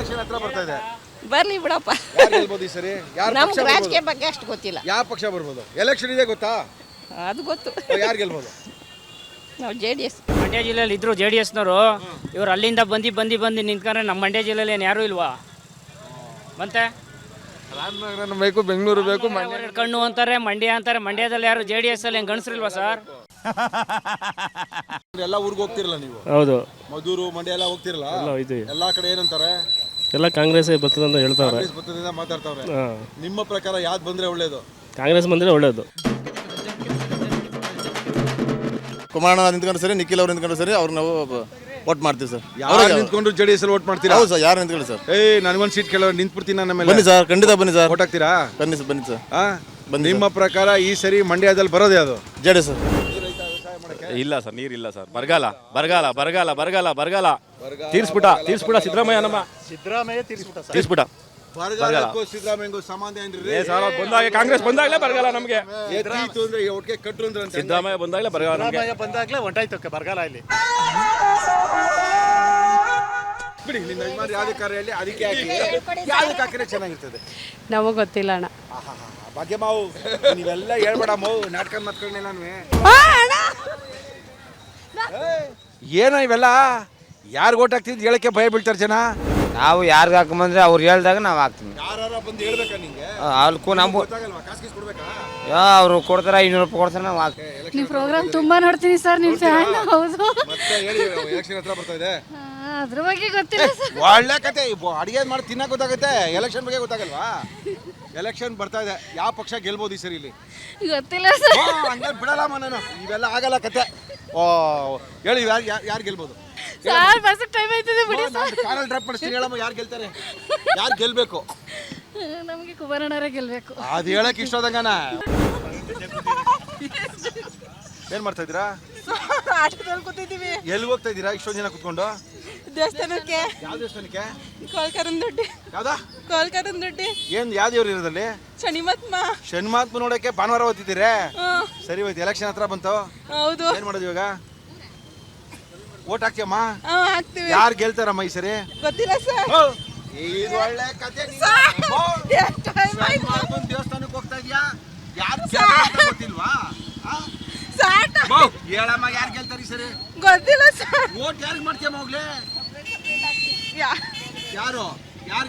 Election ಹತ್ರ ಬರ್ತಾ ಇದೆ. ಬರ್ಲಿ ಬಿಡಪ್ಪ. ಯಾರು ಗೆಲ್ಬೋದು ಈ ಸರಿ? ನಮ್ಗೆ ರಾಜಕೀಯ ಬಗ್ಗೆ ಅಷ್ಟು ಗೊತ್ತಿಲ್ಲ. ಯಾವ ಪಕ್ಷ ಬರ್ಬೋದು? ಎಲೆಕ್ಷನ್ ಇದೆ ಗೊತ್ತಾ? ಅದು ಗೊತ್ತು. ಯಾರು ಗೆಲ್ಬೋದು? ನಾವು JDS. ಮಂಡ್ಯ ಜಿಲ್ಲೆಯಲ್ಲಿ ಇದ್ರು JDSನವರು. ಇವ್ರು ಅಲ್ಲಿಂದ ಬಂದು ನಿಂತ್ಕೊಂಡ್ರೆ ನಮ್ಮ ಮಂಡ್ಯ ಜಿಲ್ಲೆಯಲ್ಲಿ ಏನು ಯಾರೂ ಇಲ್ವಾ? ಮತ್ತೆ ರಾಮನಗರ ಬೇಕು, ಬೆಂಗಳೂರು ಬೇಕು, ಕಣ್ಣು ಅಂತಾರೆ, ಮಂಡ್ಯ ಅಂತಾರೆ. ಮಂಡ್ಯದಲ್ಲಿ ಯಾರು JDS ಅಲ್ಲಿ ಏನು ಗಣಸರಿಲ್ವಾ ಸರ್? ಎಲ್ಲ ಊರಿಗೆ ಹೋಗ್ತಿರಲ್ಲ ನೀವು? ಹೌದು. ಮಧೂರು, ಮಂಡ್ಯ ಎಲ್ಲ ಹೋಗ್ತಿರಲ್ಲ? ಎಲ್ಲಾ ಕಡೆ ಏನಂತಾರೆ? ಎಲ್ಲ ಕಾಂಗ್ರೆಸ್ ಬರ್ತದೆ ಅಂತ ಹೇಳ್ತಾವ್ರೆ. ಮಾತಾಡ್ತಾವ್ರೆ. ನಿಮ್ಮ ಪ್ರಕಾರ ಯಾವ್ದು ಬಂದ್ರೆ ಒಳ್ಳೇದು? ಕಾಂಗ್ರೆಸ್ ಬಂದ್ರೆ ಒಳ್ಳೇದು. ಕುಮಾರಣ್ಣ ನಿಂತ್ಕೊಂಡ್ರೆ ಸರಿ, ನಿಖಿಲ್ ಅವ್ರು ನಿಂತ್ಕೊಂಡ್ರೆ ಸರಿ, ಅವ್ರು ನಾವು ವೋಟ್ ಮಾಡ್ತೀವಿ ಸರ್. ಯಾರು ನಿಂತ್ಕೊಂಡ್ರು JDS ಅಲ್ಲಿ ವೋಟ್ ಮಾಡ್ತೀರಾ? ಹೌದು ಸರ್, ಯಾರು ನಿಂತ್ಕೊಳ್ಳಿ ಸರ್. ನನಗೊಂದು ಸೀಟ್ ಕೇಳೋ ನಿಂತ್ಬಿಡ್ತೀನಿ ನನ್ನ ಮೇಲೆ. ಬನ್ನಿ ಸರ್, ಖಂಡಿತ ಬನ್ನಿ ಸರ್. ವೋಟ್ ಹಾಕ್ತೀರಾ? ಬನ್ನಿ ಸರ್. ನಿಮ್ಮ ಪ್ರಕಾರ ಈ ಸರಿ ಮಂಡ್ಯದಲ್ಲಿ ಬರೋದು ಯಾವುದು? JDS sir. ಇಲ್ಲ ಸರ್, ನೀರಿಲ್ಲ ಸರ್. ಬರಗಾಲ ತೀರ್ಸ್ಬಿಟ್ಟ ಸಿದ್ದರಾಮಯ್ಯ ತೀರ್ಸ್ಬಿಟ್ಟ. ಸಿದ್ದರಾಮಯ್ಯಗೂ ಸಂಬಂಧ ಏನ್ರಿ? ಬಂದಾಗ ಕಾಂಗ್ರೆಸ್ ಬಂದಾಗಲೇ ಬರಗಾಲ ನಮಗೆ. ಸಿದ್ದರಾಮಯ್ಯ ಬಂದಾಗಲೇ ಬರಗಾಲ ನಮಗೆ. ಬಂದಾಗಲೇ ಹೊಂಟಾಯ್ತು ಬರಗಾಲ ಇಲ್ಲಿ. ಬಿಡಿ, ನಿಮ್ಮ ಯಜಮಾನ್ ಯಾವ್ದು ಕಾರ್ಯ ಅದಕ್ಕೆ ಯಾವ್ದಕ್ಕೆ ಹಾಕಿದ್ರೆ ಚೆನ್ನಾಗಿರ್ತದೆ? ನಮಗೆ ಗೊತ್ತಿಲ್ಲ ಅಣ್ಣ. ಭಾಗ್ಯ ಮಾವು, ನೀವೆಲ್ಲ ಹೇಳ್ಬೇಡ ಮಾವು, ನಾಟಕ ಮಾತ್ಕೊಂಡೆ ನಾನು. ಏನೋ ಇವೆಲ್ಲ ಯಾರು ಓಟ್ ಹಾಕ್ತಿದ್ ಹೇಳಕ್ಕೆ ಭಯ ಬೀಳ್ತಾರೆ ಜನ. ನಾವು ಯಾರಿಗೆ ಹಾಕೊಂಬಂದ್ರೆ ಅವ್ರು ಹೇಳ್ದಾಗ ನಾವು ಹಾಕ್ತೀವಿ. ಯಾರು ಬಂದು ಹೇಳ್ಬೇಕಾ ನಿಂಗೆ? ಅಲ್ಕೂ ನಮ್ಮ ಅವರು ಕೊಡ್ತಾರ, 200 ರೂಪಾಯಿ ಕೊಡ್ತಾರೆ, ನಾವು ಹಾಕ್ತೀವಿ. ನಿಮ್ಮ ಪ್ರೋಗ್ರಾಮ್ ತುಂಬಾ ನೋಡ್ತೀನಿ ಸರ್, ನಿಮ್ಮ ಫ್ಯಾನ್. ಹೌದು. ಮತ್ತೆ ಹೇಳಿ, ಎಲೆಕ್ಷನ್ ಹತ್ರ ಬರ್ತಾ ಇದೆ. ಅದ್ರ ಬಗ್ಗೆ ಗೊತ್ತಿಲ್ಲ ಸರ್. ಒಳ್ಳೆ ಕತೆ. ಅಡಿಗೆ ಮಾಡಿ ತಿನ್ನಕ್ ಗೊತ್ತಾಗುತ್ತೆ, ಎಲೆಕ್ಷನ್ ಬಗ್ಗೆ ಗೊತ್ತಾಗಲ್ವಾ? ಎಲೆಕ್ಷನ್ ಬರ್ತಾ ಇದೆ, ಯಾವ ಪಕ್ಷ ಗೆಲ್ಬೋದು ಈ ಸರಿ ಇಲ್ಲಿ? ಗೊತ್ತಿಲ್ಲ ಸರ್. ಹಂಗೆ ಬಿಡಲ್ಲಮ್ಮ ನಾನು, ಇವೆಲ್ಲ ಆಗಲ್ಲ ಕತೆ. ಹೇಳಿ, ಯಾರು ಗೆಲ್ಬೋದು? ಸರ್ ಬಸ್ ಟೈಮ್ ಆಯ್ತದೆ ಬಿಡಿ ಸರ್. ಕಾರಲ್ಲಿ ಡ್ರಾಪ್ ಮಾಡಿಸ್ತೀನಿ, ಹೇಳಮ್ಮ ಯಾರು ಗೆಲ್ತಾರೆ? ಯಾರು ಗೆಲ್ಬೇಕು? ನಮಗೆ ಕುಮಾರಣ್ಣರೇ ಗೆಲ್ಬೇಕು. ಅದು ಹೇಳಕ್ ಇಷ್ಟೋದಂಗನ. ಏನ್ ಮಾಡ್ತಾ ಇದ್ದೀರಾ? ಆಟೋದಲ್ಲಿ ಕೂತಿದ್ದೀವಿ. ಎಲ್ಲಿ ಹೋಗ್ತಾ ಇದ್ದೀರಾ ಇಷ್ಟೊಂದು ಜನ ಕುತ್ಕೊಂಡು? ದೇವಸ್ಥಾನಕ್ಕೆ. ಯಾವ ದೇವಸ್ಥಾನಕ್ಕೆ? ಕೋಲ್ಕರಂದೊಡ್ಡಿ. ಯಾವ್ದಾ? ಕೋಲ್ಕರಂದೊಡ್ಡಿ. ಏನ್ ಯಾವ ದೇವ್ರು ಇರೋದಲ್ಲಿ? ಶನಿಮಾತ್ಮ ನೋಡಕ್ಕೆ ಭಾನುವಾರ ಓದ್ತಿದ್ದೀರಾ? ಸರಿ ಹೋಯ್ತು, ಎಲೆಕ್ಷನ್ ಹತ್ರ ಬಂತು. ಹೌದು. ಏನ್ ಮಾಡೋದು ಇವಾಗ? ಓಟ್ ಹಾಕ್ತಿಯಮ್ಮ? ಹಾಕ್ತೀವಿ. ಯಾರು ಗೆಲ್ತಾರಮ್ಮ ಈ ಸರಿ? ಗೊತ್ತಿಲ್ಲ ಸರ್. ಇದು ಒಳ್ಳೆ ಕತೆ. ದೇವಸ್ಥಾನಕ್ಕೆ ಹೋಗ್ತಾ ಇದೀಯಾ? ಯಾರು ಗೊತ್ತಿಲ್ವಾ? ಹೇಳಮ್ಮ, ಯಾರು ಗೆಲ್ತಾರೆ ಈ ಸರಿ? ಗೊತ್ತಿಲ್ಲ ಸರ್. ಓಟ್ ಯಾರಿಗೆ ಮಾಡ್ತೀಯಮ್ಮ? ಹೋಗ್ಲೇ, ಯಾರು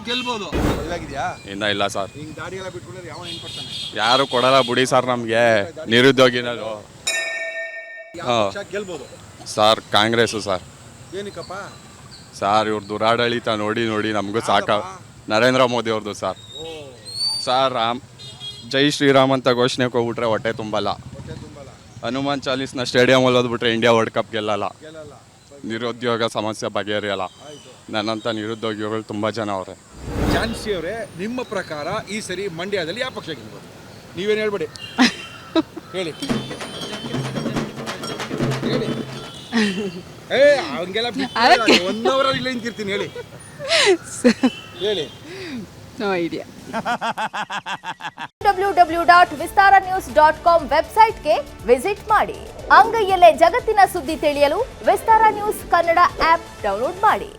ಗೆಲ್ಬೋದು? ಇವಾಗಿದ್ಯಾ? ಇಲ್ಲ ಸರ್. ಹಿಂಗ್ ದಾಡಿ ಎಲ್ಲ ಬಿಟ್ಕೊಂಡ್ರೆ ಯಾವ ಏನ್ ಕೊಡ್ತಾನೆ? ಯಾರು ಕೊಡಲ್ಲ ಬಿಡಿ ಸರ್ ನಮಗೆ. ನಿರುದ್ಯೋಗಿನದು ಗೆಲ್ಬೋದು ಸರ್. ಕಾಂಗ್ರೆಸ್ಸು ಸರ್. ಏನಕ್ಕಪ್ಪ ಸರ್? ಇವ್ರ ದುರಾಡಳಿತ ನೋಡಿ ನಮಗೂ ಸಾಕ. ನರೇಂದ್ರ ಮೋದಿ ಅವ್ರದ್ದು ಸರ್. ಜೈ ಶ್ರೀರಾಮ್ ಅಂತ ಘೋಷಣೆ ಹೋಗ್ಬಿಟ್ರೆ ಹೊಟ್ಟೆ ತುಂಬಲ್ಲ. ಹನುಮಾನ್ ಚಾಲೀಸ್ನ ಸ್ಟೇಡಿಯಮಲ್ಲಿ ಓದ್ಬಿಟ್ರೆ ಇಂಡಿಯಾ ವರ್ಲ್ಡ್ ಕಪ್ ಗೆಲ್ಲಲ್ಲ. ನಿರುದ್ಯೋಗ ಸಮಸ್ಯೆ ಬಗೆಹರಿಯಲ್ಲ. ನನ್ನಂಥ ನಿರುದ್ಯೋಗಿಗಳು ತುಂಬ ಜನ ಅವರೇ. ಝಾನ್ಸಿ ಅವರೇ, ನಿಮ್ಮ ಪ್ರಕಾರ ಈ ಸರಿ ಮಂಡ್ಯದಲ್ಲಿ ಯಾವ ಪಕ್ಷ ಗೆಲ್ಬೋದು? ನೀವೇನು ಹೇಳ್ಬೇಡಿ, ಹೇಳಿ. ಹಂಗೆಲ್ಲ 1 hour ಇಲ್ಲ ನಿಂತಿರ್ತೀನಿ, ಹೇಳಿ. No idea. www.vistaranews.com ವೆಬ್ಸೈಟ್ಗೆ ವಿಸಿಟ್ ಮಾಡಿ. ಅಂಗೈಯಲ್ಲೇ ಜಗತ್ತಿನ ಸುದ್ದಿ ತಿಳಿಯಲು ವಿಸ್ತಾರ ನ್ಯೂಸ್ ಕನ್ನಡ ಆಪ್ ಡೌನ್ಲೋಡ್ ಮಾಡಿ.